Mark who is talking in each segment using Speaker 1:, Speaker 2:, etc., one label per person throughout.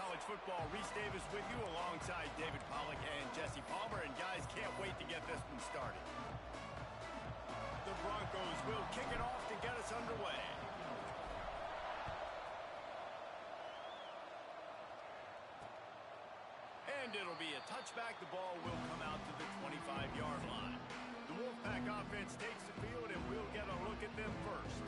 Speaker 1: college football. Reese Davis with you alongside David Pollack and Jesse Palmer. And guys, can't wait to get this one started. The Broncos will kick it off to get us underway. And it'll be a touchback. The ball will come out to the 25-yard line. The Wolfpack offense takes the field, and we'll get a look at them first.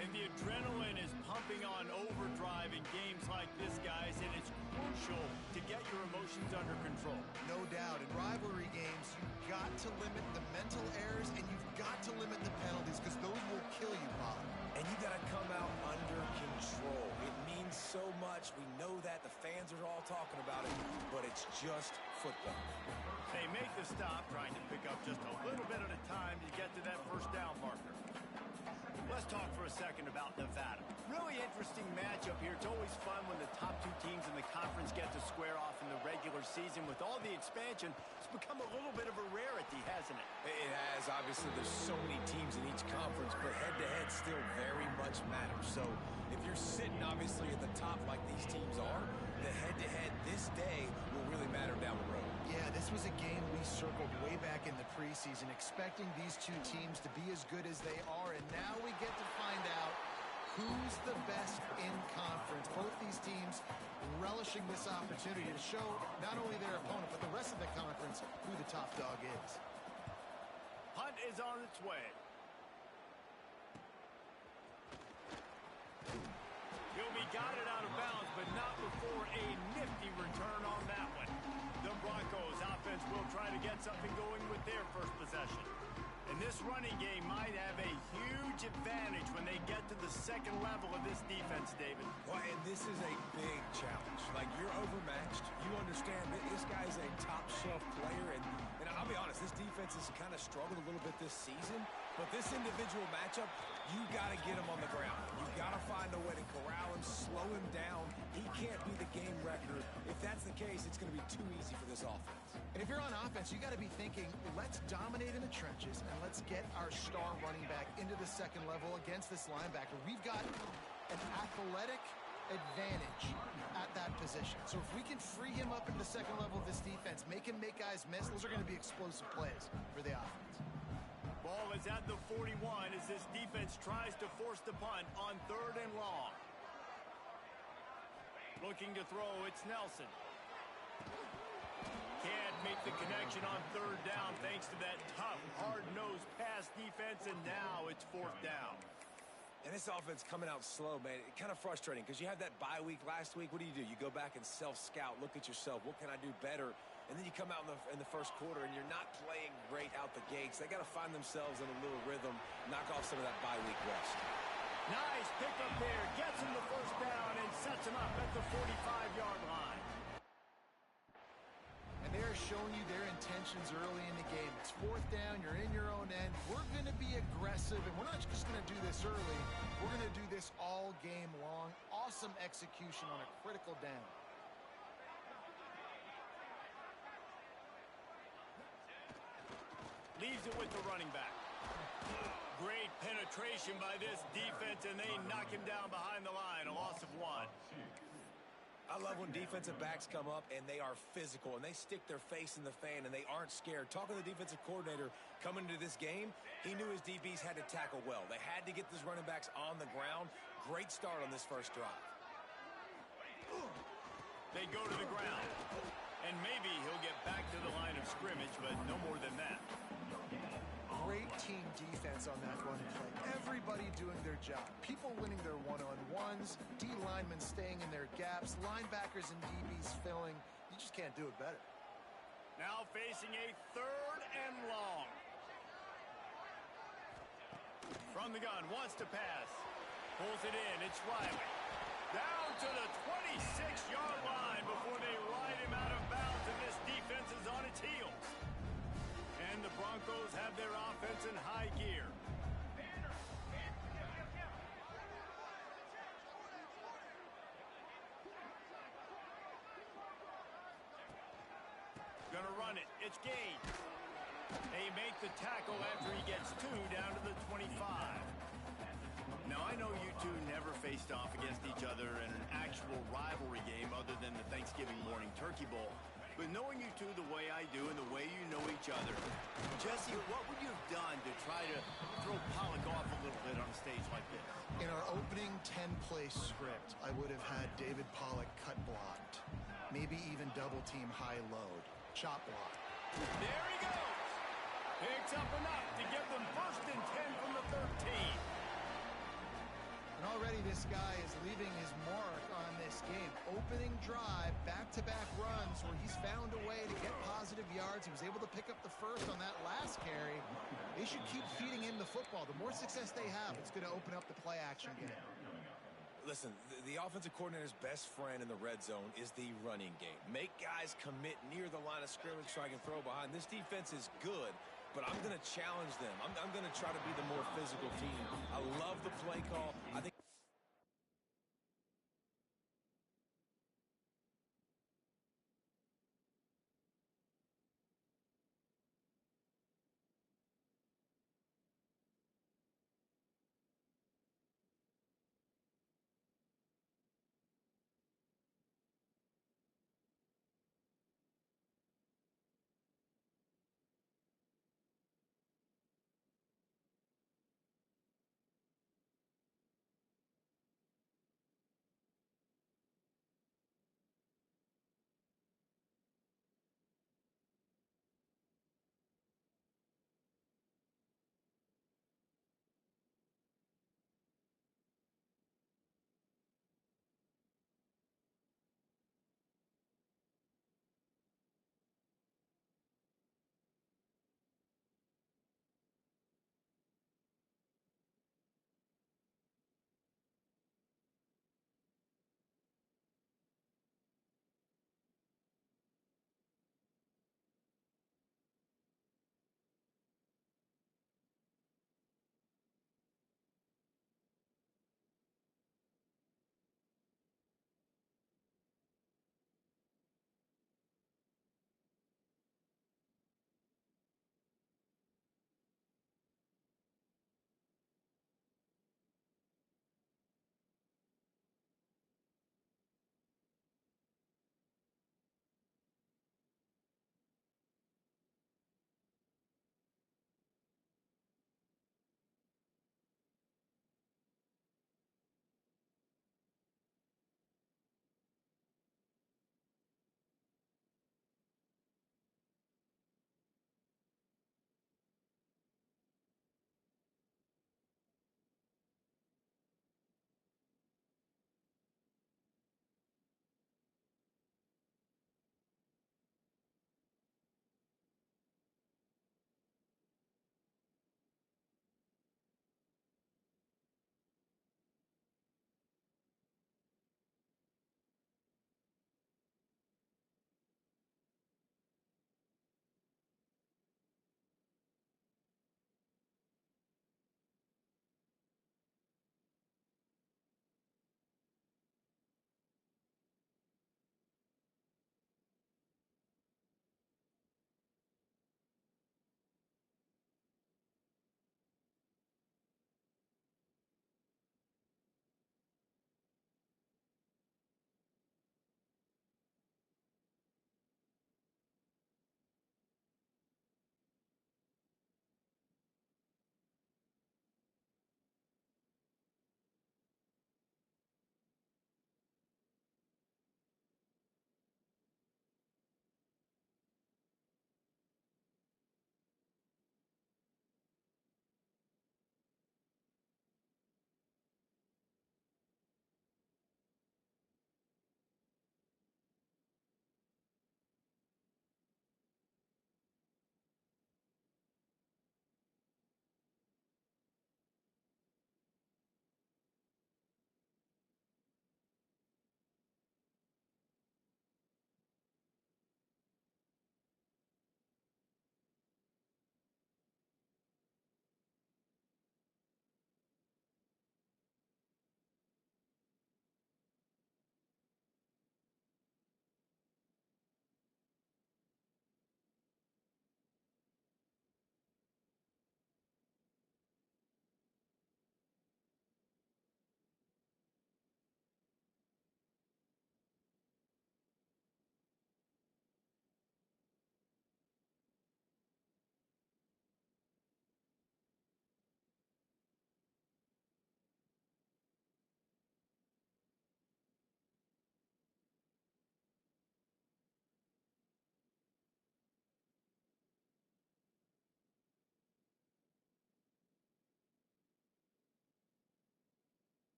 Speaker 1: And the adrenaline is pumping on overdrive in games like this, guys, and it's crucial to get your emotions under control.
Speaker 2: No doubt. In rivalry games, you've got to limit the mental errors, and you've got to limit the penalties, because those will kill you, Bob.
Speaker 3: And you got to come out under control. It means so much. We know that. The fans are all talking about it, but it's just football.
Speaker 1: They make the stop, trying to pick up just a little bit at a time to get to that first down marker. Let's talk for a second about Nevada. Really interesting matchup here. It's always fun when the top two teams in the conference get to square off in the regular season. With all the expansion, it's become a little bit of a rarity, hasn't it?
Speaker 3: It has. Obviously, there's so many teams in each conference, but head-to-head still very much matters. So if you're sitting, obviously, at the top like these teams are, the head-to-head this day will really matter down the road.
Speaker 2: Yeah, this was a game we circled way back in the preseason, expecting these two teams to be as good as they are, and now we get to find out who's the best in conference. Both these teams relishing this opportunity to show not only their opponent, but the rest of the conference who the top dog is.
Speaker 1: Hunt is on its way. He'll be guided out of bounds, but not before a nifty return on that one. The Broncos offense will try to get something going with their first possession. And this running game might have a huge advantage when they get to the second level of this defense, David.
Speaker 3: Well, and this is a big challenge. Like, you're overmatched. You understand that this guy's a top-shelf player. And I'll be honest, this defense has kind of struggled a little bit this season. But this individual matchup, you got to get him on the ground. You got to find a way to corral him, slow him down. He can't be the game wrecker. If that's the case, it's going to be too easy for this offense.
Speaker 2: And if you're on offense, you got to be thinking, let's dominate in the trenches and let's get our star running back into the second level against this linebacker. We've got an athletic advantage at that position. So if we can free him up into the second level of this defense, make him make guys miss, those are going to be explosive plays for the offense.
Speaker 1: Ball is at the 41 as this defense tries to force the punt on 3rd and long. Looking to throw, it's Nelson. Can't make the connection on 3rd down thanks to that tough, hard-nosed pass defense, and now it's 4th down.
Speaker 3: And this offense coming out slow, man. It's kind of frustrating because you had that bye week last week. What do? You go back and self-scout, look at yourself. What can I do better? And then you come out in the first quarter, and you're not playing great out the gates. They got to find themselves in a little rhythm, knock off some of that bye week rest.
Speaker 1: Nice pickup there. Gets him the first down and sets him up at the 45-yard line.
Speaker 2: And they're showing you their intentions early in the game. It's 4th down. You're in your own end. We're going to be aggressive, and we're not just going to do this early. We're going to do this all game long. Awesome execution on a critical down.
Speaker 1: Leaves it with the running back. Great penetration by this defense, and they knock him down behind the line. A loss of 1.
Speaker 3: I love when defensive backs come up and they are physical and they stick their face in the fan and they aren't scared. Talking to the defensive coordinator coming into this game, he knew his DBs had to tackle well. They had to get these running backs on the ground. Great start on this first drive.
Speaker 1: They go to the ground, and maybe he'll get back to the line of scrimmage, but no more than that.
Speaker 2: Great team defense on that running play. Everybody doing their job. People winning their one-on-ones, D linemen staying in their gaps, linebackers and DBs filling. You just can't do it better.
Speaker 1: Now facing a 3rd and long. From the gun, wants to pass. Pulls it in, it's Riley. Down to the 26-yard line before they ride him out of bounds, and this defense is on its heels. And the Broncos have their offense in high gear. Gonna run it. It's Gage. They make the tackle after he gets 2 down to the 25. Now, I know you two never faced off against each other in an actual rivalry game other than the Thanksgiving morning turkey bowl. But knowing you two the way I do and the way you know each other, Jesse, what would you have done to try to throw Pollock off a little bit on a stage like this?
Speaker 2: In our opening 10-play script, I would have had David Pollock cut blocked. Maybe even double-team high load. Chop block.
Speaker 1: There he goes. Picks up enough to give them 1st and 10 from the 13.
Speaker 2: And already this guy is leaving his mark on this game. Opening drive, back-to-back runs where he's found a way to get positive yards. He was able to pick up the 1st on that last carry. They should keep feeding him the football. The more success they have, it's going to open up the play-action game.
Speaker 3: Listen, the offensive coordinator's best friend in the red zone is the running game. Make guys commit near the line of scrimmage so I can throw behind. This defense is good, but I'm going to challenge them. I'm going to try to be the more physical team. I love the play call. I think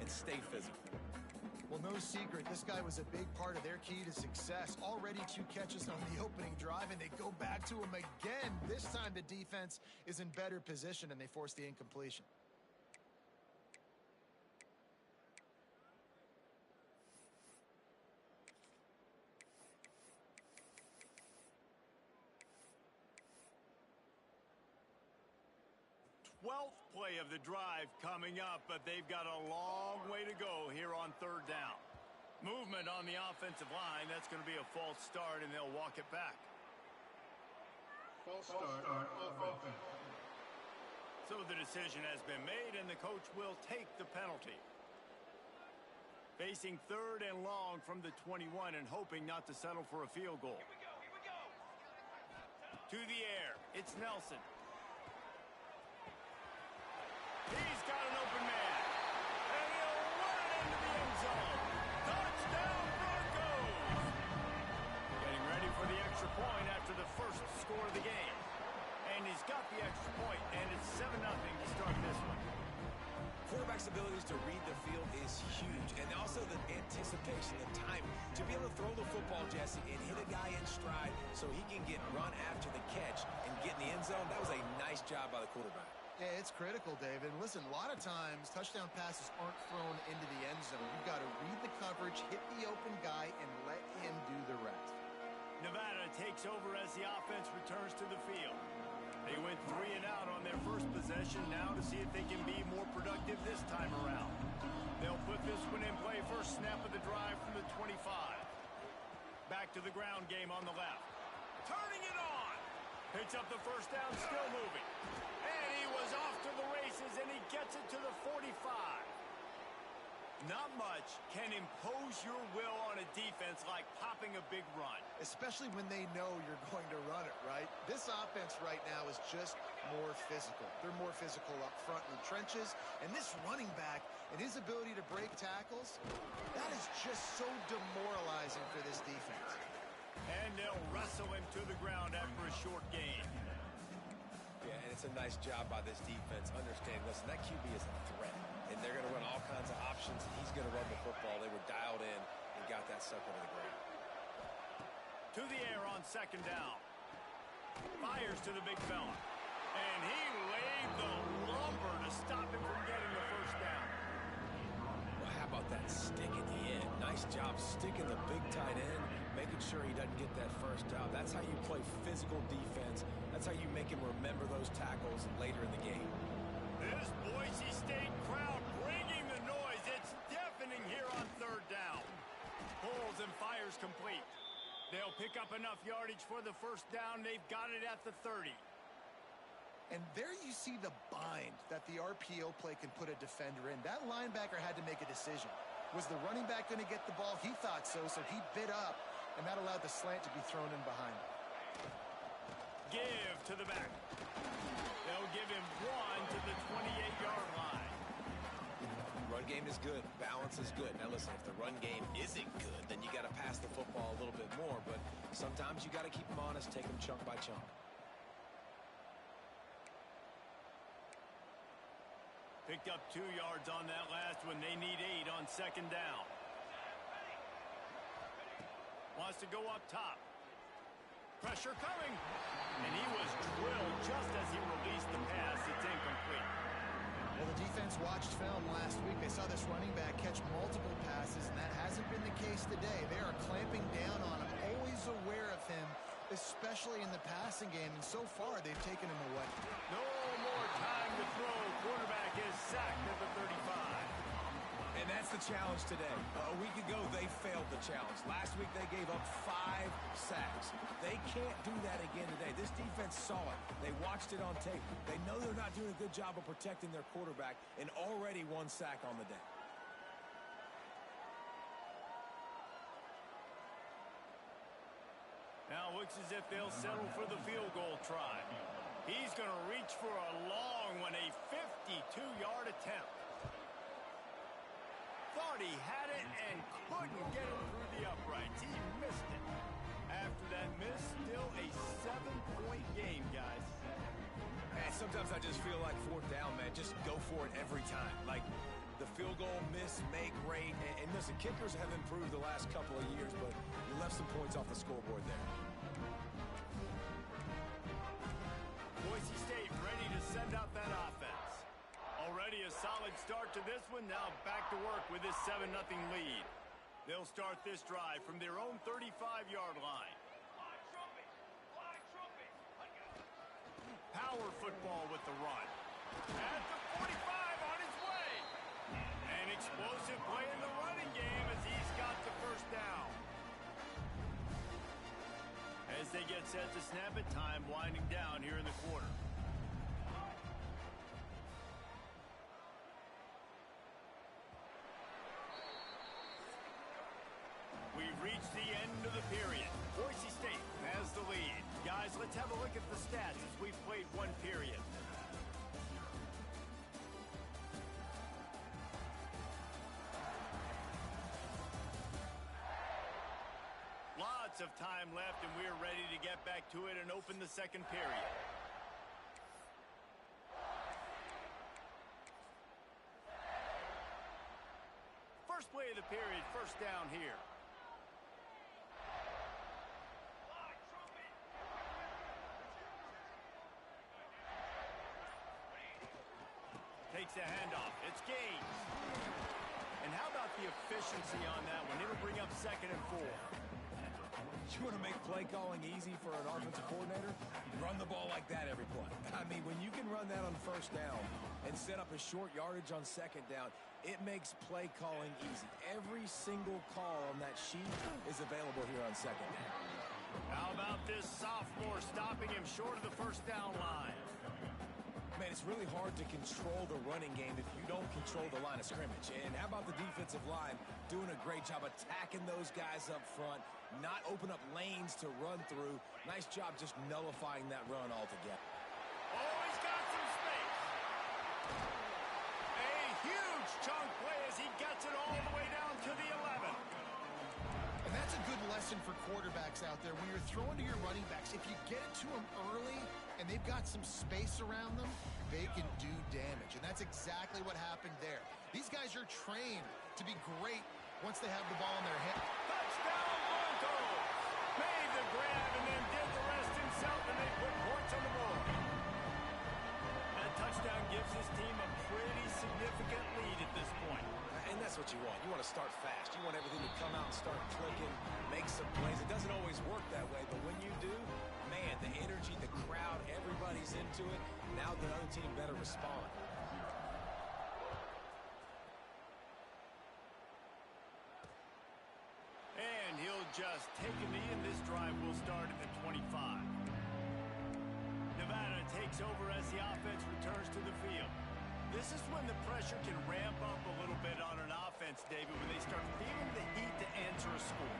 Speaker 3: and stay physical.
Speaker 2: Well, no secret, this guy was a big part of their key to success. Already 2 catches on the opening drive, and they go back to him again. This time the defense is in better position, and they force the incompletion.
Speaker 1: Play of the drive coming up, but they've got a long way to go here on 3rd down. Movement on the offensive line. That's going to be a false start, and they'll walk it back.
Speaker 4: False start offense.
Speaker 1: So the decision has been made, and the coach will take the penalty. Facing 3rd and long from the 21 and hoping not to settle for a field goal.
Speaker 4: Here we go.
Speaker 1: To the air. It's Nelson. He's got an open man. And he'll run it into the end zone. Touchdown, Broncos! Getting ready for the extra point after the first score of the game. And he's got the extra point, and it's 7-0 to start this one.
Speaker 3: Quarterback's abilities to read the field is huge, and also the anticipation, the timing. To be able to throw the football, Jesse, and hit a guy in stride so he can get run after the catch and get in the end zone, that was a nice job by the quarterback.
Speaker 2: Yeah, it's critical, David. Listen, a lot of times touchdown passes aren't thrown into the end zone. You've got to read the coverage, hit the open guy, and let him do the rest.
Speaker 1: Nevada takes over as the offense returns to the field. They went 3 and out on their first possession, now to see if they can be more productive this time around. They'll put this one in play. First snap of the drive from the 25. Back to the ground game on the left. Turning it on. Picks up the first down, still moving. And he was off to the races, and he gets it to the 45. Not much can impose your will on a defense like popping a big run.
Speaker 2: Especially when they know you're going to run it, right? This offense right now is just more physical. They're more physical up front in the trenches. And this running back and his ability to break tackles, that is just so demoralizing for this defense.
Speaker 1: And they'll wrestle him to the ground after a short gain.
Speaker 3: Yeah, and it's a nice job by this defense. Understand, listen, that QB is a threat. And they're going to run all kinds of options. He's going to run the football. They were dialed in and got that sucker to the ground.
Speaker 1: To the air on 2nd down. Fires to the big fella. And he laid the lumber to stop him from getting the first down.
Speaker 3: Well, how about that stick at the end? Nice job sticking the big tight end, making sure he doesn't get that first down. That's how you play physical defense. That's how you make him remember those tackles later in the game.
Speaker 1: This Boise State crowd bringing the noise. It's deafening here on 3rd down. Pulls and fires complete. They'll pick up enough yardage for the first down. They've got it at the 30.
Speaker 2: And there you see the bind that the RPO play can put a defender in. That linebacker had to make a decision. Was the running back going to get the ball? He thought so, so he bit up, and that allowed the slant to be thrown in behind him.
Speaker 1: Give to the back. They'll give him 1 to the 28-yard line.
Speaker 3: Run game is good. Balance is good. Now, listen, if the run game isn't good, then you got to pass the football a little bit more. But sometimes you got to keep them honest, take them chunk by chunk.
Speaker 1: Picked up 2 yards on that last one. They need 8 on 2nd down. Wants to go up top. Pressure coming. And he was drilled just as he released the pass. It's incomplete.
Speaker 2: Well, the defense watched film last week. They saw this running back catch multiple passes, and that hasn't been the case today. They are clamping down on him, always aware of him, especially in the passing game. And so far, they've taken him away.
Speaker 1: No more time to throw. Quarterback is sacked at the 35.
Speaker 3: And that's the challenge today. A week ago, they failed the challenge. Last week, they gave up 5 sacks. They can't do that again today. This defense saw it. They watched it on tape. They know they're not doing a good job of protecting their quarterback, and already 1 sack on the day.
Speaker 1: Now looks as if they'll settle for the field goal try. He's going to reach for a long one, a 52-yard attempt. Thought he had it and couldn't get it through the uprights. He missed it. After that miss, still a 7-point game, guys.
Speaker 3: Man, sometimes I just feel like 4th down, man. Just go for it every time. Like, the field goal miss-make rate. And listen, kickers have improved the last couple of years, but you left some points off the scoreboard there.
Speaker 1: Boise State ready to send out that offense. Already a solid start to this one. Now back to work with this 7-0 lead. They'll start this drive from their own 35-yard line. Power football with the run. At the 45 on his way. An explosive play in the running game as he's got the first down. As they get set to snap it, time winding down here in the quarter. We've reached the end of the period. Boise State has the lead. Guys, let's have a look at the stats as we've played one period. Lots of time left, and we're ready to get back to it and open the second period. First play of the period, first down here. Takes the handoff. It's Gaines. And how about the efficiency on that one? It'll bring up 2nd and 4.
Speaker 3: You want to make play calling easy for an offensive coordinator? Run the ball like that every play. I mean, when you can run that on first down and set up a short yardage on second down, it makes play calling easy. Every single call on that sheet is available here on second down.
Speaker 1: How about this sophomore stopping him short of the first down line?
Speaker 3: Man, it's really hard to control the running game if you don't control the line of scrimmage. And how about the defensive line doing a great job attacking those guys up front, not open up lanes to run through. Nice job just nullifying that run altogether.
Speaker 1: Oh, he's got some space. A huge chunk play as he gets it all the way down to the 11.
Speaker 2: And that's a good lesson for quarterbacks out there. When you're throwing to your running backs, if you get it to them early and they've got some space around them, they can do damage. And that's exactly what happened there. These guys are trained to be great once they have the ball in their hand.
Speaker 1: Touchdown, Broncos! Made the grab and then did the rest himself, and they put points on the board. That touchdown gives his team a pretty significant lead at this point.
Speaker 3: And that's what you want. You want to start fast. You want everything to come out and start clicking, make some plays. It doesn't always work that way, but when you do, man, the energy, the crowd, everybody's into it. Now the other team better respond.
Speaker 1: And he'll just take a knee, and this drive will start at the 25. Nevada takes over as the offense returns to the field. This is when the pressure can ramp up a little bit on an offense, David, when they start feeling the heat to answer a score.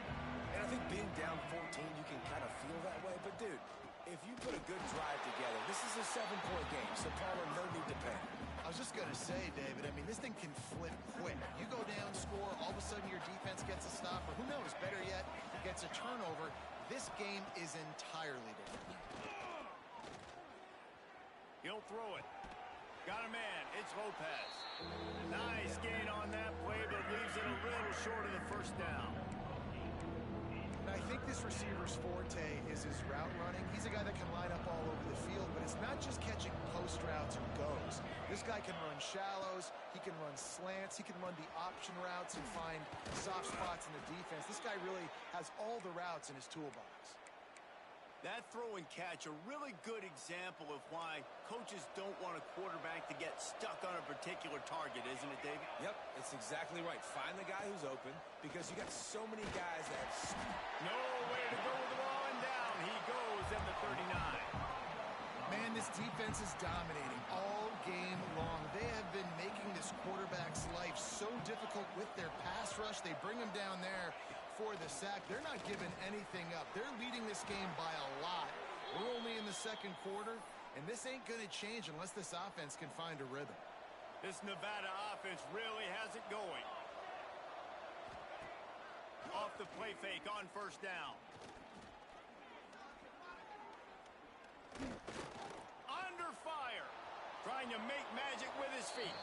Speaker 3: And I think being down 14, you can kind of feel that way. But, dude, if you put a good drive together, this is a 7-point game, so Paula, no need to panic.
Speaker 2: I was just going to say, David, I mean, this thing can flip quick. You go down, score, all of a sudden your defense gets a stop, or who knows, better yet, gets a turnover. This game is entirely different.
Speaker 1: He'll throw it. Got a man. It's Lopez. Nice gain on that play, but leaves it a little short of the first down.
Speaker 2: And I think this receiver's forte is his route running. He's a guy that can line up all over the field, but it's not just catching post routes and goes. This guy can run shallows. He can run slants. He can run the option routes and find soft spots in the defense. This guy really has all the routes in his toolbox.
Speaker 1: That throw and catch, a really good example of why coaches don't want a quarterback to get stuck on a particular target, isn't it, David?
Speaker 3: Yep, it's exactly right. Find the guy who's open because you got so many guys that
Speaker 1: no way to go with the ball and down. He goes at the 39.
Speaker 2: Man, this defense is dominating all game long. They have been making this quarterback's life so difficult with their pass rush. They bring him down there for the sack. They're not giving anything up. They're leading this game by a lot. We're only in the second quarter, and this ain't going to change unless this offense can find a rhythm.
Speaker 1: This Nevada offense really has it going. Off the play fake on first down. Under fire. Trying to make magic with his feet.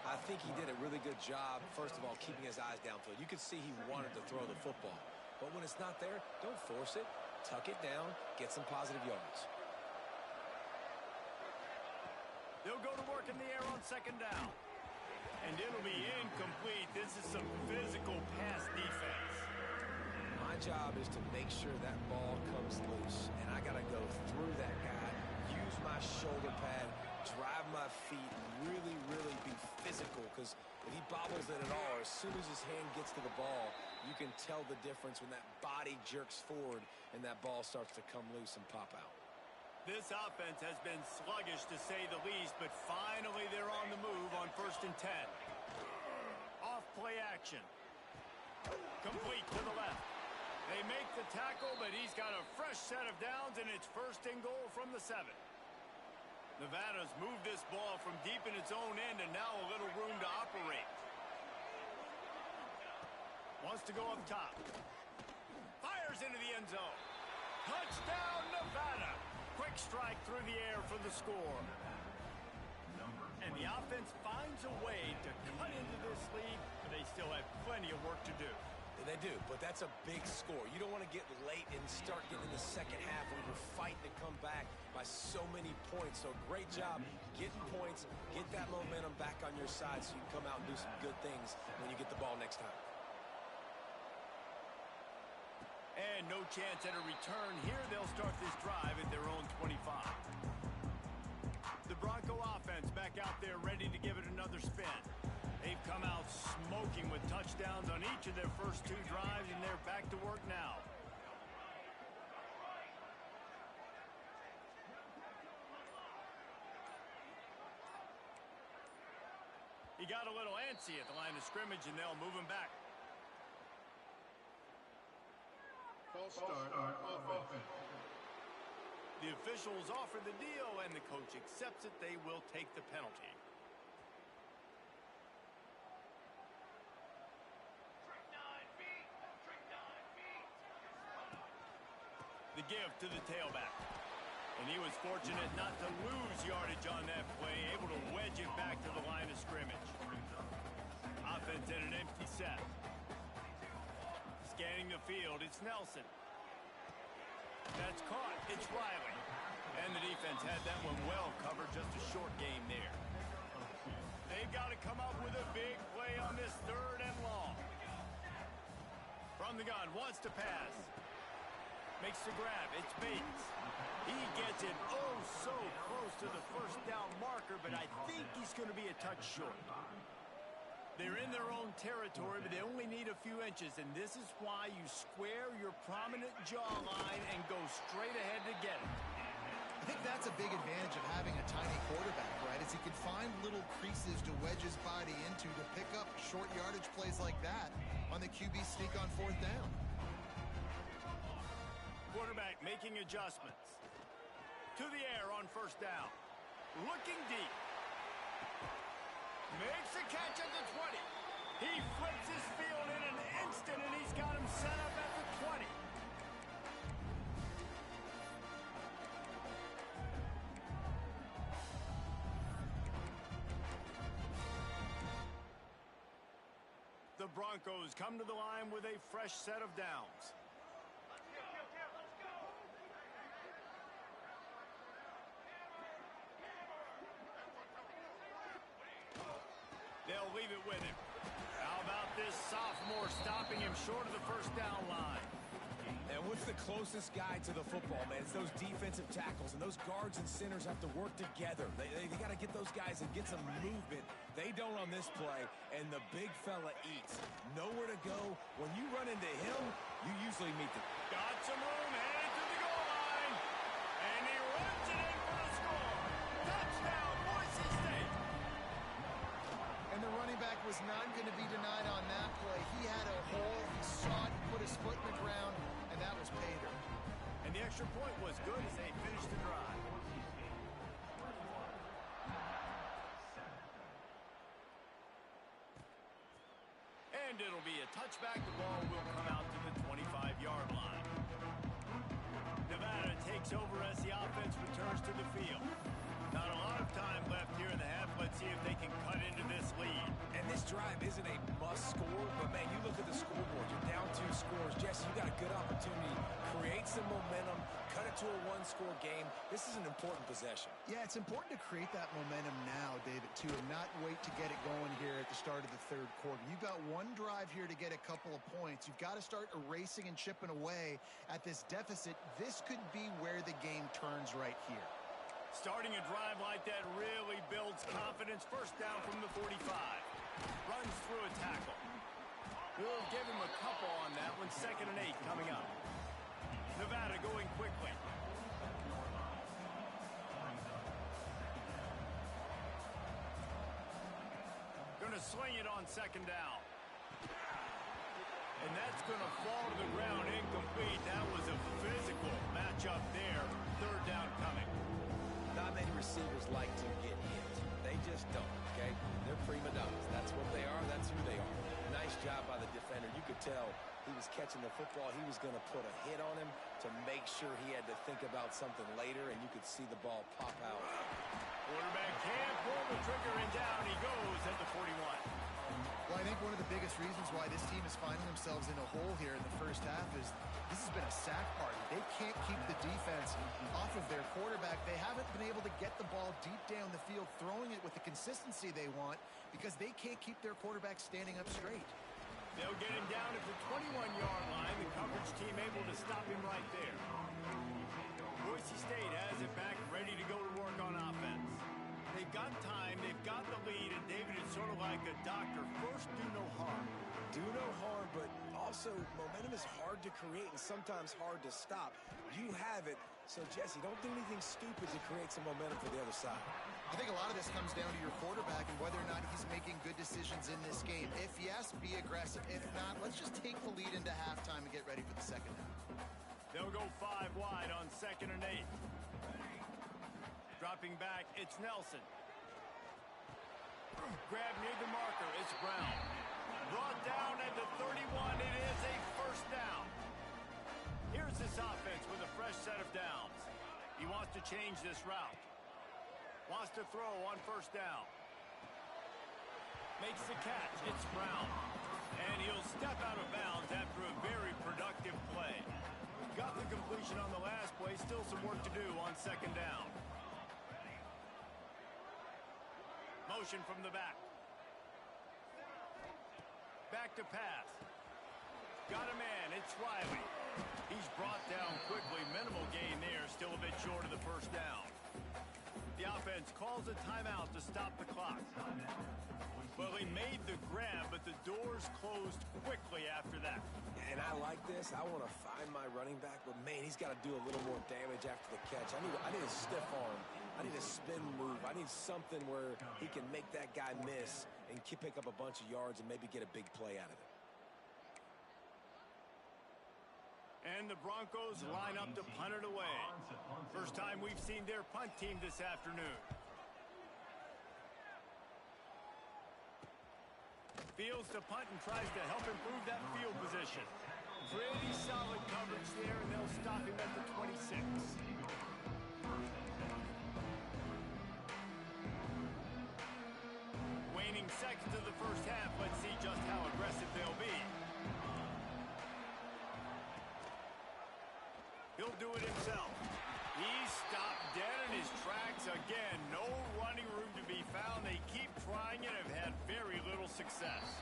Speaker 3: I think he did a really good job, first of all, keeping his eyes downfield. You could see he wanted to throw the football. But when it's not there, don't force it. Tuck it down, get some positive yards.
Speaker 1: They'll go to work in the air on second down. And it'll be incomplete. This is some physical pass defense.
Speaker 3: My job is to make sure that ball comes loose. And I got to go through that guy, use my shoulder pad, drive my feet, really, really be physical. Because if he bobbles it at all, as soon as his hand gets to the ball, you can tell the difference when that body jerks forward and that ball starts to come loose and pop out.
Speaker 1: This offense has been sluggish to say the least, but finally they're on the move on 1st and 10. Off play action. Complete to the left. They make the tackle, but he's got a fresh set of downs, and it's 1st and goal from the 7. Nevada's moved this ball from deep in its own end, and now a little room to operate. Wants to go up top. Fires into the end zone. Touchdown, Nevada. Quick strike through the air for the score. And the offense finds a way to cut into this lead, but they still have plenty of work to do.
Speaker 3: They do, but that's a big score. You don't want to get late and start getting in the second half when you're fighting to come back by so many points. So great job getting points, get that momentum back on your side so you can come out and do some good things when you get the ball next time.
Speaker 1: And no chance at a return here. They'll start this drive at their own 25. The Bronco offense back out there ready to give it another spin. They've come out smoking with touchdowns on each of their first 2 drives, and they're back to work now. He got a little antsy at the line of scrimmage, and they'll move him back.
Speaker 4: False start on offense.
Speaker 1: The officials offer the deal, and the coach accepts it. They will take the penalty. The give to the tailback. And he was fortunate not to lose yardage on that play, able to wedge it back to the line of scrimmage. Offense at an empty set. Scanning the field, it's Nelson. That's caught. It's Riley. And the defense had that one well covered, just a short game there. They've got to come up with a big play on this 3rd and long. From the gun, wants to pass. Makes the grab. It's Bates. He gets it so close to the 1st down marker, but I think he's going to be a touch short. They're in their own territory, but they only need a few inches, and this is why you square your prominent jawline and go straight ahead to get it.
Speaker 2: I think that's a big advantage of having a tiny quarterback, right? Is he can find little creases to wedge his body into to pick up short yardage plays like that on the QB sneak on 4th down.
Speaker 1: Quarterback making adjustments. To the air on 1st down. Looking deep. Makes a catch at the 20. He flips his field in an instant, and he's got him set up at the 20. The Broncos come to the line with a fresh set of downs. They'll leave it with him. How about this sophomore stopping him short of the 1st down line?
Speaker 3: And what's the closest guy to the football, man? It's those defensive tackles, and those guards and centers have to work together. They got to get those guys and get some movement. They don't on this play, and the big fella eats. Nowhere to go. When you run into him, you usually meet the...
Speaker 1: Got some room, headed to the goal line. And he runs it in for the score. Touchdown, Boise State.
Speaker 2: And the running back was not going to be denied on that play. He had a hole. He saw it, put his foot in the ground, and that was pay dirt.
Speaker 1: And the extra point was good as they finished the drive. And it'll be a touchback. The ball will come out to the 25-yard line. Nevada takes over as the offense returns to the field. Not a lot of time left here in the half. Let's see if they can cut into this lead.
Speaker 3: And this drive isn't a must score, but man, you look at the scoreboard. You're down 2 scores. Jesse, you got a good opportunity. Create some momentum. Cut it to a 1-score game. This is an important possession.
Speaker 2: Yeah, it's important to create that momentum now, David, too, and not wait to get it going here at the start of the third quarter. You've got one drive here to get a couple of points. You've got to start erasing and chipping away at this deficit. This could be where the game turns right here.
Speaker 1: Starting a drive like that really builds confidence. First down from the 45. Runs through a tackle. We'll give him a couple on that one. 2nd and 8 coming up. Nevada going quickly. Going to sling it on 2nd down. And that's going to fall to the ground incomplete. That was a physical matchup there. 3rd down coming.
Speaker 3: Not many receivers like to get hit. They just don't, okay? They're prima donnas. That's what they are. That's who they are. Nice job by the defender. You could tell he was catching the football. He was going to put a hit on him to make sure he had to think about something later, and you could see the ball pop out.
Speaker 1: Quarterback can't pull the trigger, and down he goes at the 41.
Speaker 2: Well, I think one of the biggest reasons why this team is finding themselves in a hole here in the first half is this has been a sack party. They can't keep the defense off of their quarterback. They haven't been able to get the ball deep down the field, throwing it with the consistency they want because they can't keep their quarterback standing up straight.
Speaker 1: They'll get him down at the 21-yard line. The coverage team able to stop him right there. Boise State has it back, ready to go to work on offense. They've got time, they've got the lead, and David, it's sort of like a doctor. First, do no harm.
Speaker 3: Do no harm, but also momentum is hard to create and sometimes hard to stop. You have it, so Jesse, don't do anything stupid to create some momentum for the other side.
Speaker 2: I think a lot of this comes down to your quarterback and whether or not he's making good decisions in this game. If yes, be aggressive. If not, let's just take the lead into halftime and get ready for the second half.
Speaker 1: They'll go 5 wide on 2nd and 8. Dropping back, it's Nelson. Grab near the marker, it's Brown. Brought down at the 31, it is a first down. Here's this offense with a fresh set of downs. He wants to change this route. Wants to throw on first down. Makes the catch, it's Brown. And he'll step out of bounds after a very productive play. Got the completion on the last play, still some work to do on 2nd down. Motion from the back. Back to pass. Got a man, it's Riley. He's brought down quickly. Minimal gain there, still a bit short of the first down. The offense calls a timeout to stop the clock. Well, he made the grab, but the doors closed quickly after that.
Speaker 3: And I like this. I want to find my running back, but man, he's got to do a little more damage after the catch. I need a stiff arm. I need a spin move. I need something where he can make that guy miss and pick up a bunch of yards and maybe get a big play out of it.
Speaker 1: And the Broncos line up to punt it away. First time we've seen their punt team this afternoon. Fields to punt and tries to help improve that field position. Pretty solid coverage there, and they'll stop him at the 26. Waning seconds of the first half. Let's see just how aggressive they'll be. He'll do it himself. He's stopped dead in his tracks again. No running room to be found. They keep trying it and have had very little success.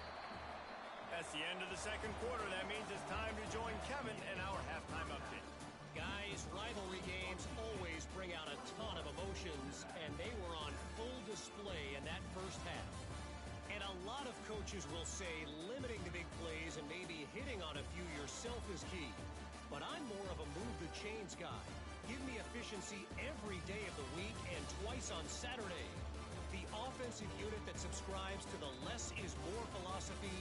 Speaker 1: That's the end of the second quarter. That means it's time to join Kevin in our halftime update.
Speaker 5: Guys, rivalry games always bring out a ton of emotions, and they were on full display in that first half. And a lot of coaches will say limiting the big plays and maybe hitting on a few yourself is key. But I'm more of a move-the-chains guy. Give me efficiency every day of the week and twice on Saturday. The offensive unit that subscribes to the less is more philosophy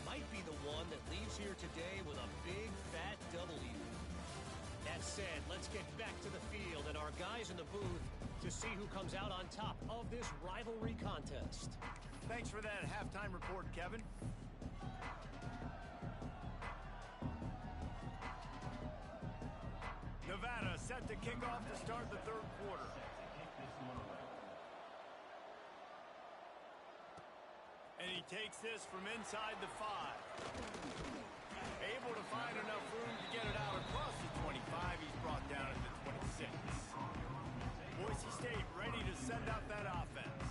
Speaker 5: might be the one that leaves here today with a big, fat W. That said, let's get back to the field and our guys in the booth to see who comes out on top of this rivalry contest.
Speaker 1: Thanks for that halftime report, Kevin. Nevada kickoff to start the third quarter. And he takes this from inside the 5. Able to find enough room to get it out across the 25. He's brought down at the 26. Boise State ready to send out that offense.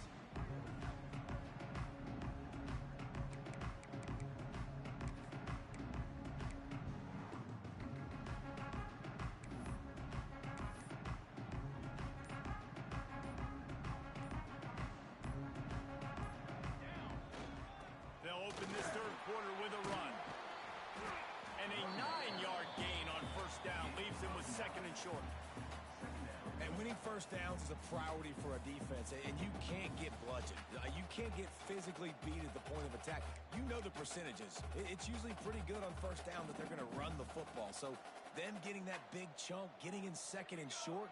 Speaker 1: They'll open this third quarter with a run. And a 9-yard gain on first down leaves them with second and short.
Speaker 3: And winning first downs is a priority for a defense, and you can't get bludgeoned. You can't get physically beat at the point of attack. You know the percentages. It's usually pretty good on first down that they're going to run the football. So them getting that big chunk, getting in second and short,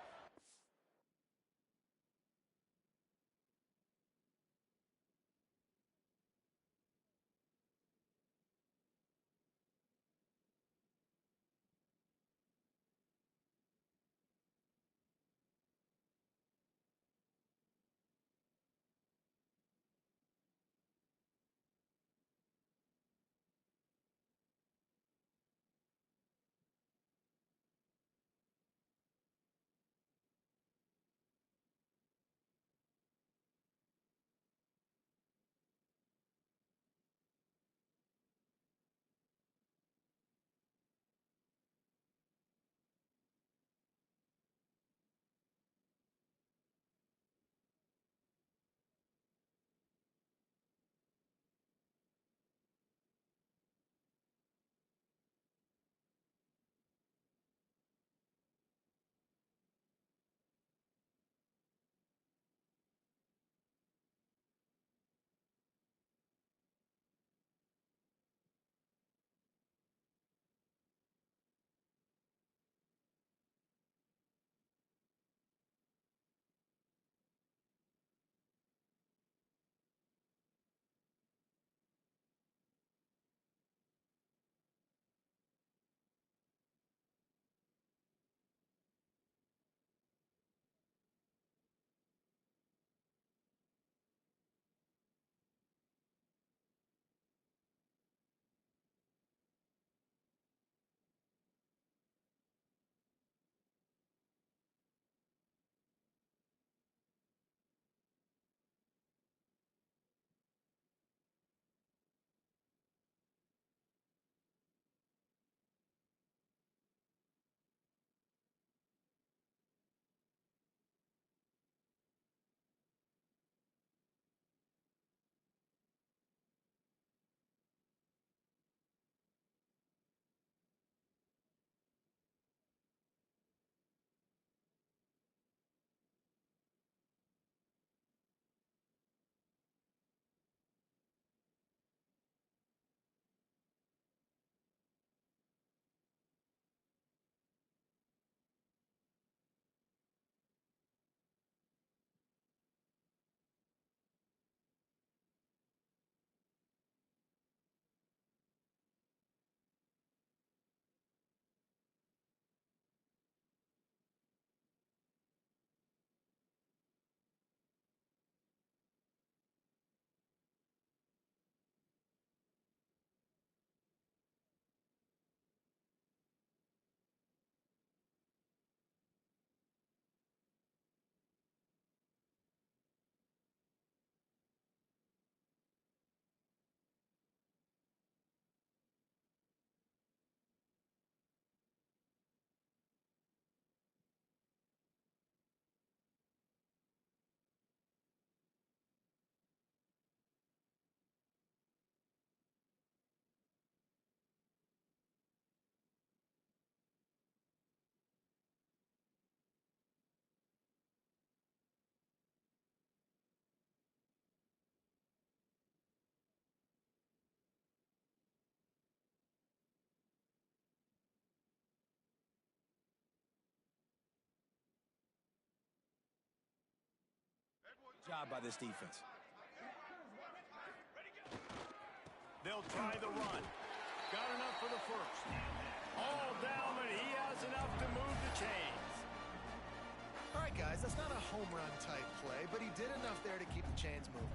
Speaker 3: job by this defense.
Speaker 1: They'll try the run. Got enough for the first. All down, but he has enough to move the chains.
Speaker 2: All right, guys, that's not a home run type play, but he did enough there to keep the chains moving.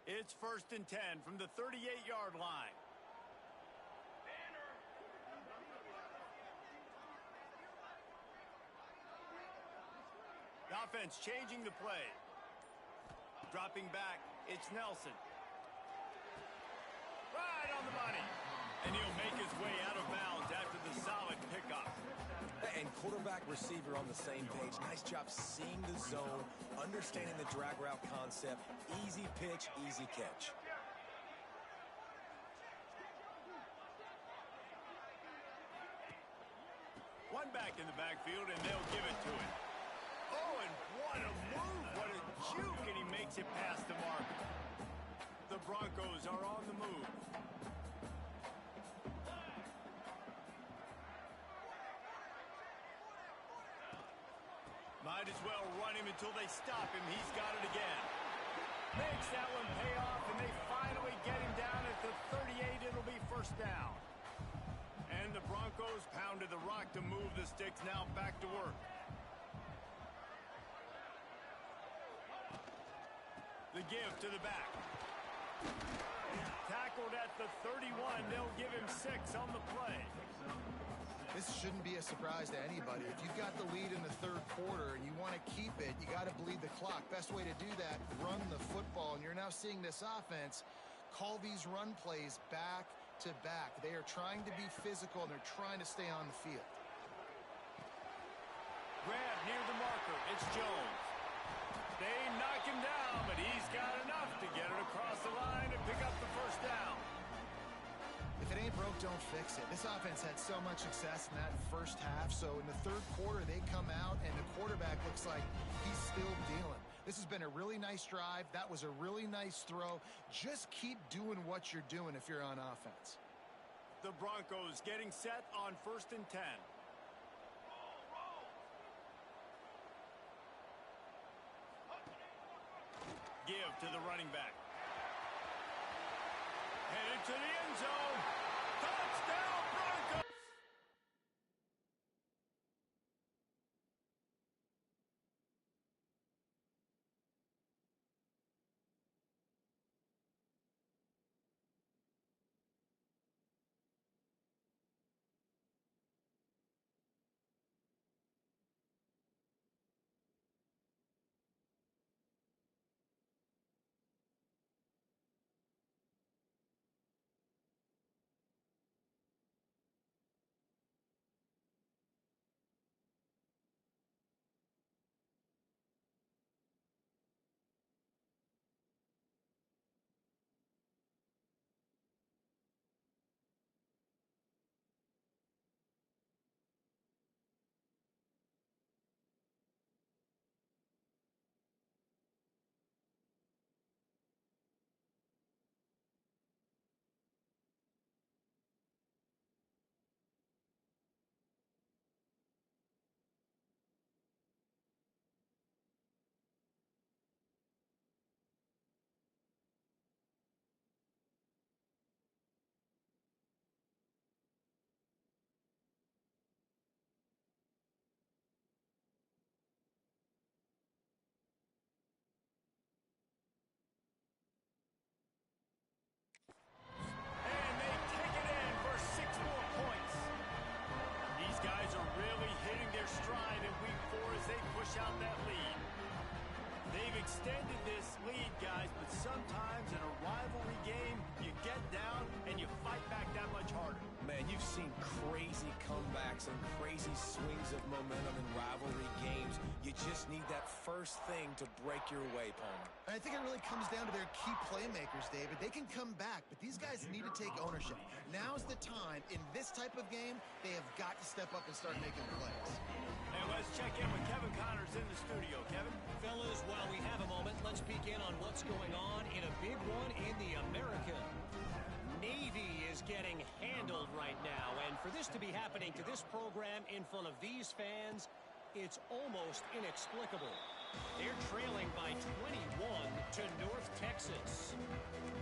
Speaker 1: It's 1st and 10 from the 38-yard line. The offense changing the play. Dropping back, it's Nelson. Right on the money. And he'll make his way out of bounds after the solid pickup.
Speaker 3: And quarterback receiver on the same page. Nice job seeing the zone, understanding the drag route concept. Easy pitch, easy catch.
Speaker 1: One back in the backfield, and they'll give it to him. Oh, and what a move. What a juke, and he makes it past the mark. The Broncos are on the move. Might as well run him until they stop him. He's got it again. Makes that one pay off, and they finally get him down at the 38. It'll be 1st down. And the Broncos pounded the rock to move the sticks. Now back to work. The give to the back. Tackled at the 31. They'll give him 6 on the play.
Speaker 2: This shouldn't be a surprise to anybody. If you've got the lead in the 3rd quarter and you want to keep it, you got to bleed the clock. Best way to do that, run the football. And you're now seeing this offense call these run plays back to back. They are trying to be physical, and they're trying to stay on the field.
Speaker 1: Grab near the marker. It's Jones. They knock him down, but he's got enough to get it across the line and pick up the 1st down.
Speaker 2: If it ain't broke, don't fix it. This offense had so much success in that 1st half, so in the 3rd quarter, they come out, and the quarterback looks like he's still dealing. This has been a really nice drive. That was a really nice throw. Just keep doing what you're doing if you're on offense.
Speaker 1: The Broncos getting set on 1st and 10. Give to the running back. Headed to the end zone. Touchdown, Broncos! Out that lead. They've extended this lead, guys, but sometimes in a rivalry game, you get down and you fight back that much harder.
Speaker 3: Man, you've seen crazy comebacks and crazy swings of momentum in rivalry games. You just need that first thing to break your way, Palmer.
Speaker 2: And I think it really comes down to their key playmakers, David. They can come back, but these guys need to take ownership. Now's the time. In this type of game, they have got to step up and start making plays.
Speaker 1: And let's check in with Kevin Connors in the studio. Kevin?
Speaker 5: Fellas, while we have a moment, let's peek in on what's going on in a big one in the American. Navy is getting handled right now, and for this to be happening to this program in front of these fans, it's almost inexplicable. They're trailing by 21 to North Texas.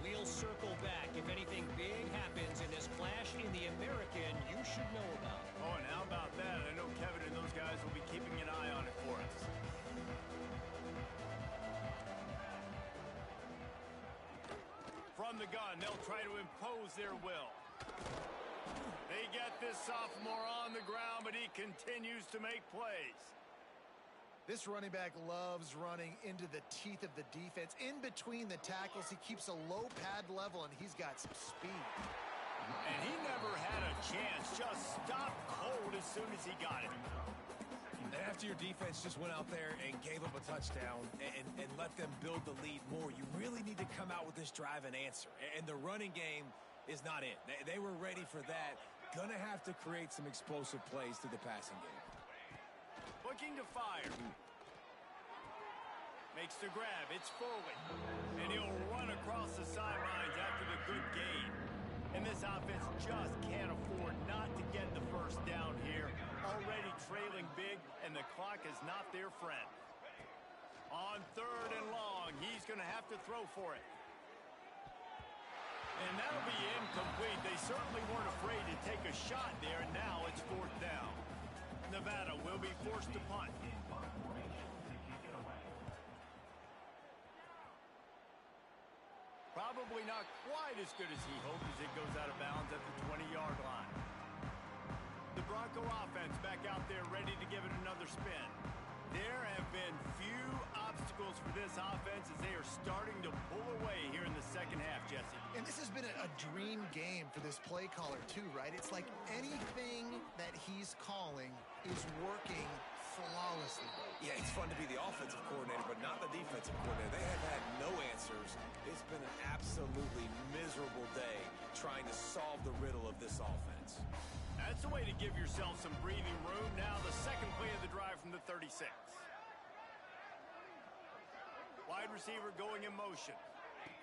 Speaker 5: We'll circle back if anything big happens in this clash in the American you should know about.
Speaker 1: Oh, and how about that? I know Kevin and those guys will be keeping an eye on it for us. From the gun, they'll try to impose their will. They get this sophomore on the ground, but he continues to make plays.
Speaker 2: This running back loves running into the teeth of the defense. In between the tackles, he keeps a low pad level, and he's got some speed.
Speaker 1: And he never had a chance. Just stopped cold as soon as he got it.
Speaker 3: And after your defense just went out there and gave up a touchdown and let them build the lead more, you really need to come out with this drive and answer. And the running game is not it. They were ready for that. Gonna have to create some explosive plays through the passing game.
Speaker 1: Looking to fire. Makes the grab. It's forward. And he'll run across the sidelines after the good gain. And this offense just can't afford not to get the first down here. Already trailing big, and the clock is not their friend. On 3rd and long, he's going to have to throw for it. And that'll be incomplete. They certainly weren't afraid to take a shot there, and now it's 4th down. Nevada will be forced to punt. Probably not quite as good as he hoped as it goes out of bounds at the 20-yard line. The Bronco offense back out there ready to give it another spin. There have been few obstacles for this offense as they are starting to pull away here in the second half, Jesse.
Speaker 2: And this has been a dream game for this play caller, too, right? It's like anything that he's calling is working flawlessly.
Speaker 3: Yeah, it's fun to be the offensive coordinator, but not the defensive coordinator. They have had no answers. It's been an absolutely miserable day trying to solve the riddle of this offense.
Speaker 1: That's a way to give yourself some breathing room. Now the second play of the drive from the 36. Wide receiver going in motion.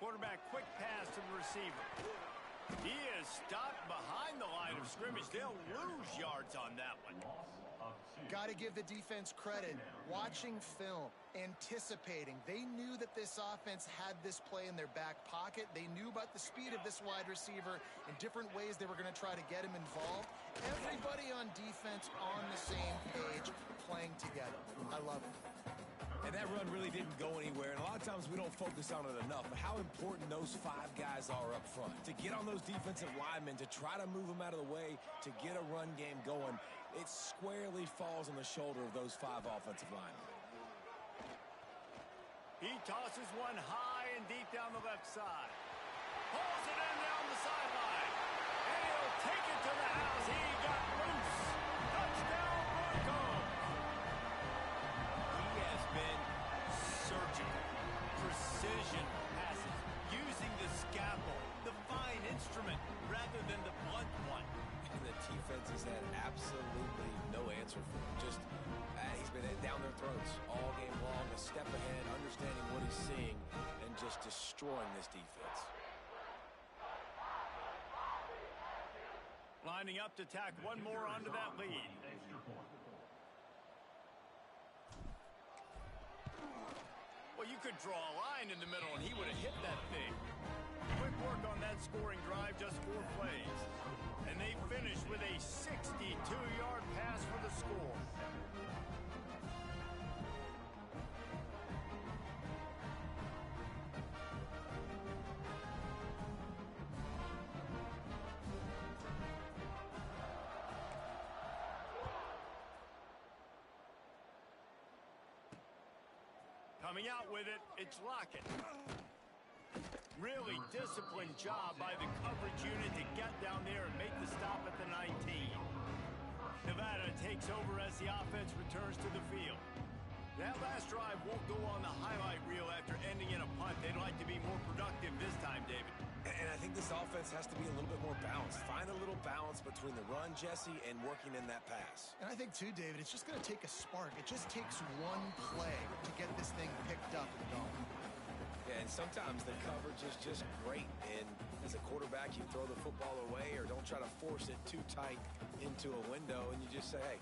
Speaker 1: Quarterback quick pass to the receiver. He is stopped behind the line of scrimmage. They'll lose yards on that one.
Speaker 2: Got to give the defense credit. Watching film, anticipating. They knew that this offense had this play in their back pocket. They knew about the speed of this wide receiver and different ways they were going to try to get him involved. Everybody on defense on the same page, playing together. I love it.
Speaker 3: And that run really didn't go anywhere, and a lot of times we don't focus on it enough, but how important those 5 guys are up front. To get on those defensive linemen, to try to move them out of the way, to get a run game going, it squarely falls on the shoulder of those 5 offensive linemen.
Speaker 1: He tosses one high and deep down the left side. Pulls it in down the sideline. And he'll take it to the house. He got loose. Touchdown, Broncos. He has been surgical. Precision passes. Using the scalpel, the fine instrument, rather than the blunt one.
Speaker 3: And the defense has had absolutely no answer for him. Just, he's been down their throats all game long, a step ahead, understanding what he's seeing, and just destroying this defense.
Speaker 1: Lining up to tack one more onto that lead. Well, you could draw a line in the middle, and he would have hit that thing. Quick work on that scoring drive, just 4 plays. And they finish with a 62-yard pass for the score. Coming out with it, it's Lockett. Really disciplined job by the coverage unit to get down there and make the stop at the 19. Nevada takes over as the offense returns to the field. That last drive won't go on the highlight reel after ending in a punt. They'd like to be more productive this time, David.
Speaker 3: And I think this offense has to be a little bit more balanced. Find a little balance between the run, Jesse, and working in that pass.
Speaker 2: And I think, too, David, it's just going to take a spark. It just takes one play to get this thing picked up and going.
Speaker 3: Yeah, and sometimes the coverage is just great. And as a quarterback, you throw the football away or don't try to force it too tight into a window, and you just say, hey,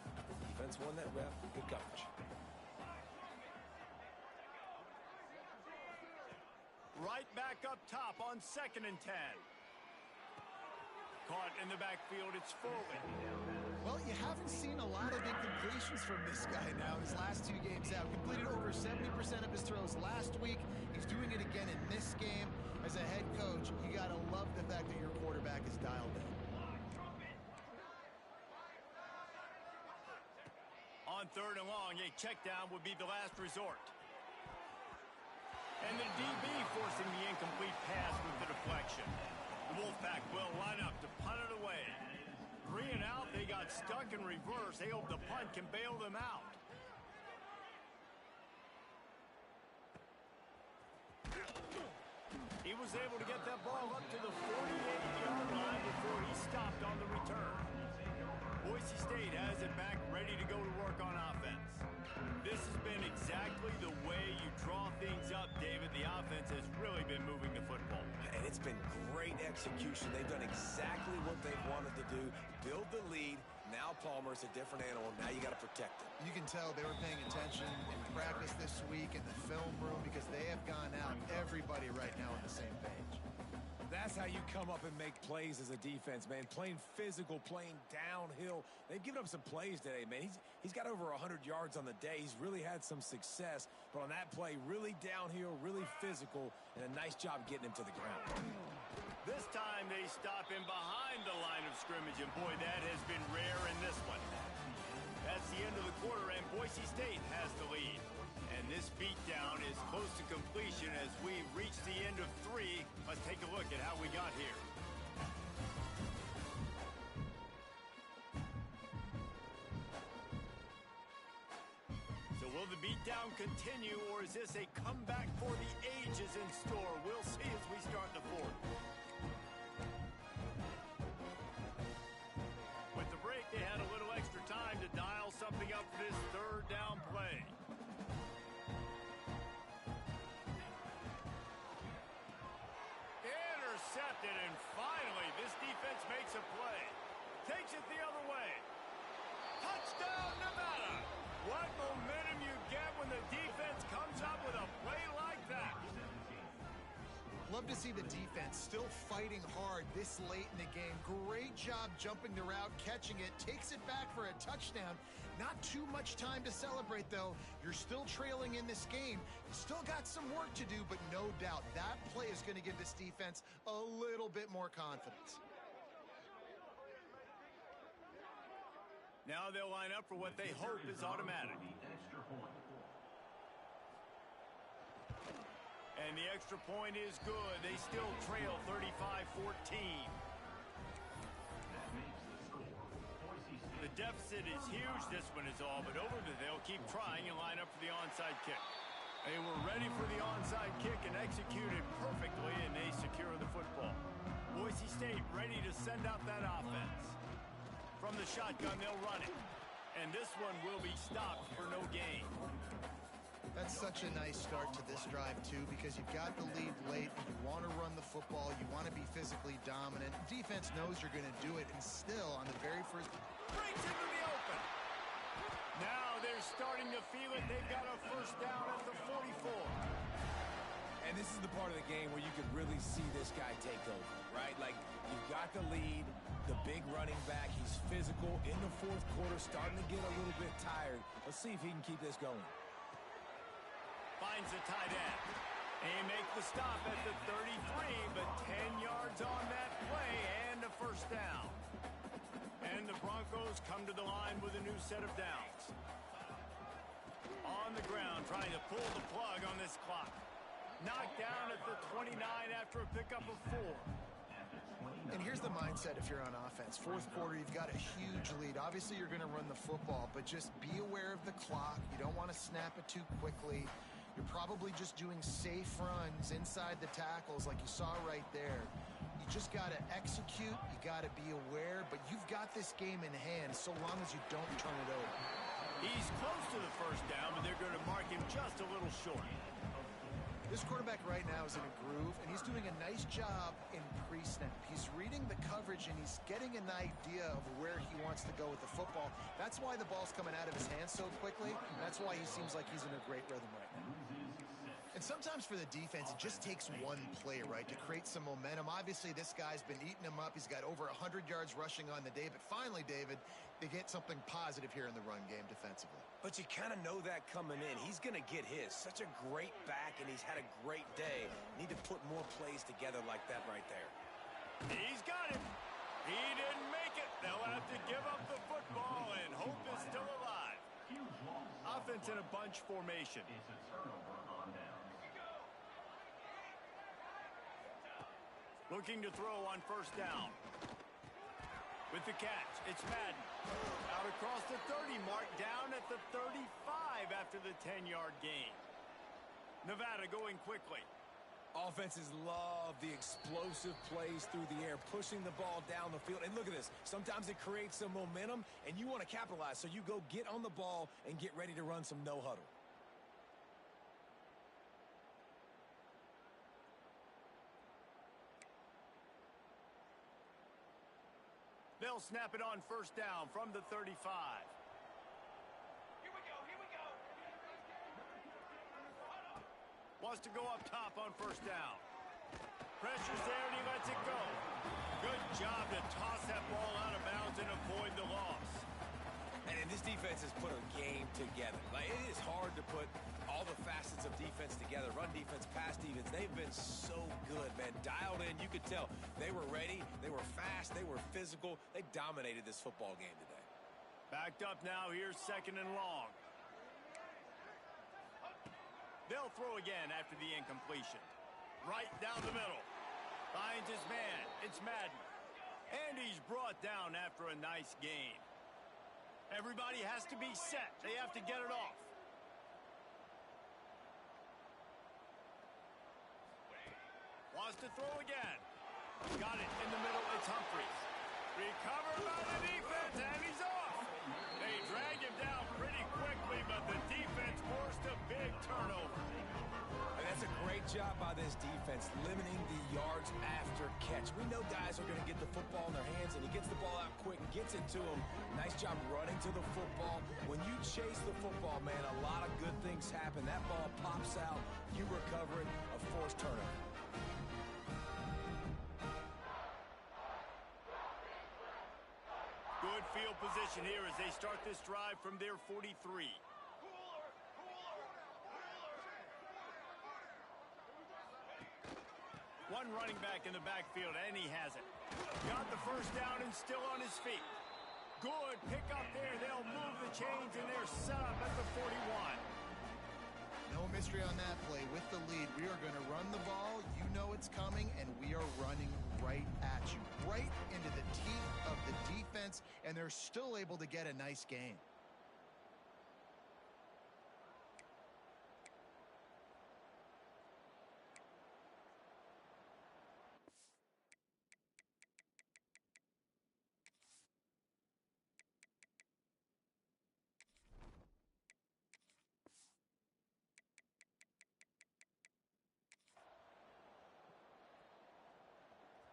Speaker 3: defense won that rep, good coverage.
Speaker 1: Right back up top on 2nd and 10. Caught in the backfield, it's Foley.
Speaker 2: Well, you haven't seen a lot of incompletions from this guy now his last 2 games out. Completed over 70% of his throws last week. He's doing it again in this game. As a head coach, you got to love the fact that your quarterback is dialed in.
Speaker 1: On 3rd and long, a check down would be the last resort. And the DB forcing the incomplete pass with the deflection. The Wolfpack will line up to punt it away. 3 and out, they got stuck in reverse. They hope the punt can bail them out. He was able to get that ball up to the 48-yard line before he stopped on the return. Boise State has it back, ready to go to work on offense. This has been exactly the way you draw things up, David. The offense has really been moving the football.
Speaker 3: And it's been great execution. They've done exactly what they've wanted to do. Build the lead. Now Palmer's a different animal. Now you got to protect him.
Speaker 2: You can tell they were paying attention in practice this week in the film room because they have gone out, everybody right now on the same page.
Speaker 3: That's how you come up and make plays as a defense, man. Playing physical, playing downhill. They've given up some plays today, man. He's got over 100 yards on the day. He's really had some success. But on that play, really downhill, really physical, and a nice job getting him to the ground.
Speaker 1: This time they stop him behind the line of scrimmage, and boy, that has been rare in this one. That's the end of the quarter, and Boise State has the lead. And this beatdown is close to completion as we reach the end of 3. Let's take a look at how we got here. So will the beatdown continue, or is this a comeback for the ages in store? We'll see as we start the 4th. With the break, they had a little extra time to dial something up for this 3rd down play. Intercepted, and finally, this defense makes a play. Takes it the other way. Touchdown, Nevada! What momentum you get when the defense comes up with a play like that.
Speaker 2: Love to see the defense still fighting hard this late in the game. Great job jumping the route, catching it, takes it back for a touchdown. Not too much time to celebrate, though. You're still trailing in this game. You still got some work to do, but no doubt that play is going to give this defense a little bit more confidence.
Speaker 1: Now they'll line up for what they hope is automatic. And the extra point is good. They still trail 35-14. The deficit is huge. This one is all but over, but they'll keep trying and line up for the onside kick. They were ready for the onside kick and executed perfectly, and they secure the football. Boise State ready to send out that offense. From the shotgun, they'll run it. And this one will be stopped for no gain.
Speaker 2: That's such a nice start to this drive, too, because you've got the lead late, and you want to run the football, you want to be physically dominant. Defense knows you're going to do it, and still, on the very first...
Speaker 1: Breaks into the open. Now they're starting to feel it. They've got a 1st down at the 44.
Speaker 3: And this is the part of the game where you could really see this guy take over, right? Like, you've got the lead, the big running back. He's physical in the 4th quarter, starting to get a little bit tired. Let's see if he can keep this going.
Speaker 1: Finds the tight end. They make the stop at the 33, but 10 yards on that play and a 1st down. And the Broncos come to the line with a new set of downs. On the ground, trying to pull the plug on this clock. Knocked down at the 29 after a pickup of 4.
Speaker 2: And here's the mindset if you're on offense. 4th quarter, you've got a huge lead. Obviously, you're going to run the football, but just be aware of the clock. You don't want to snap it too quickly. You're probably just doing safe runs inside the tackles like you saw right there. You just got to execute. You got to be aware, but you've got this game in hand so long as you don't turn it over.
Speaker 1: He's close to the 1st down, but they're going to mark him just a little short.
Speaker 2: This quarterback right now is in a groove, and he's doing a nice job in pre-snap. He's reading the coverage, and he's getting an idea of where he wants to go with the football. That's why the ball's coming out of his hands so quickly. That's why he seems like he's in a great rhythm right now. And sometimes for the defense, it just takes one play, right, to create some momentum. Obviously, this guy's been eating him up. He's got over 100 yards rushing on the day. But finally, David, they get something positive here in the run game defensively.
Speaker 3: But you kind of know that coming in. He's going to get his. Such a great back, and he's had a great day. Need to put more plays together like that right there.
Speaker 1: He's got him. He didn't make it. They'll have to give up the football, and hope is still alive. Offense in a bunch formation. Looking to throw on first down. With the catch, it's Madden. Out across the 30 mark, down at the 35 after the 10-yard gain. Nevada going quickly.
Speaker 3: Offenses love the explosive plays through the air, pushing the ball down the field. And look at this. Sometimes it creates some momentum, and you want to capitalize. So you go get on the ball and get ready to run some no huddle.
Speaker 1: They'll snap it on first down from the 35.
Speaker 5: Here we go.
Speaker 1: Wants to go up top on first down. Pressure's there and he lets it go. Good job to toss that ball out of bounds and avoid the loss.
Speaker 3: And this defense has put a game together. Like, it is hard to put all the facets of defense together. Run defense, pass defense. They've been so good, man. Dialed in. You could tell they were ready. They were fast. They were physical. They dominated this football game today.
Speaker 1: Backed up now. Here's second and long. They'll throw again after the incompletion. Right down the middle. Finds his man. It's Madden. And he's brought down after a nice gain. Everybody has to be set. They have to get it off. Wants to throw again. Got it in the middle. It's Humphries. Recovered by the defense, and he's off. They drag him down pretty quickly, but the defense forced a big turnover.
Speaker 3: And that's a great job by this defense, limiting the yards after catch. We know guys are going to get the football in their hands, and he gets the ball out quick and gets it to them. Nice job running to the football. When you chase the football, man, a lot of good things happen. That ball pops out, you recover it, a forced turnover.
Speaker 1: Good field position here as they start this drive from their 43. One running back in the backfield, and he has it. Got the first down and still on his feet. Good pick up there. They'll move the chains, and they're set up at the 41.
Speaker 2: No mystery on that play. With the lead, we are going to run the ball. You know it's coming, and we are running right at you. Right into the teeth of the defense, and they're still able to get a nice gain.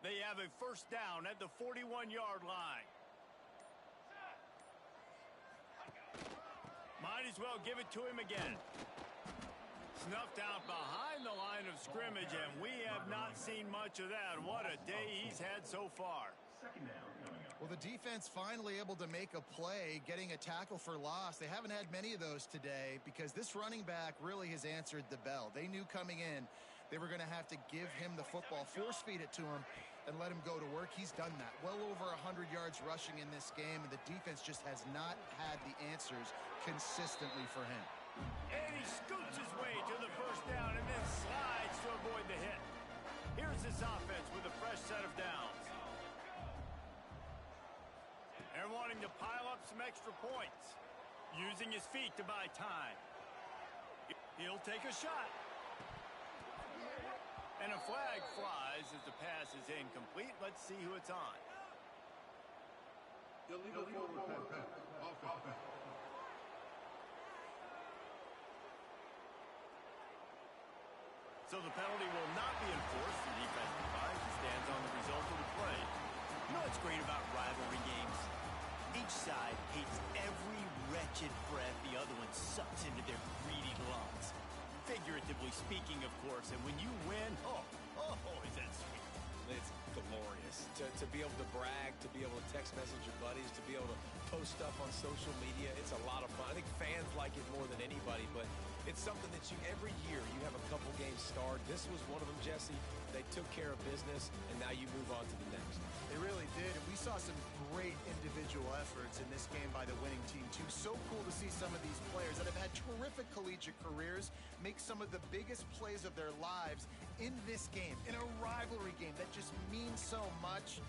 Speaker 1: They have a first down at the 41-yard line. Might as well give it to him again. Snuffed out behind the line of scrimmage, and we have not seen much of that. What a day he's had so far.
Speaker 2: Well, the defense finally able to make a play, getting a tackle for loss. They haven't had many of those today because this running back really has answered the bell. They knew coming in they were going to have to give him the football, force feed it to him, and let him go to work. He's done that. Well over 100 yards rushing in this game, and the defense just has not had the answers consistently for him.
Speaker 1: And he scoots his way to the first down and then slides to avoid the hit. Here's this offense with a fresh set of downs. They're wanting to pile up some extra points, using his feet to buy time. He'll take a shot. And a flag flies as the pass is incomplete. Let's see who it's on.
Speaker 4: Illegal forward pass. Offense.
Speaker 1: So the penalty will not be enforced. The defense provides and stands on the result of the play. You know what's great about rivalry games? Each side hates every wretched breath the other one sucks into their greedy lungs. Figuratively speaking, of course. And when you win, is that sweet.
Speaker 3: It's glorious to be able to brag, to be able to text message your buddies, to be able to post stuff on social media. It's a lot of fun. I think fans like it more than anybody, but it's something that every year you have a couple games starred. This was one of them, Jesse. They took care of business, and now you move on to the next.
Speaker 2: They really did, and we saw some great individual efforts in this game by the winning team, too. So cool to see some of these players that have had terrific collegiate careers make some of the biggest plays of their lives in this game, in a rivalry game that just means so much.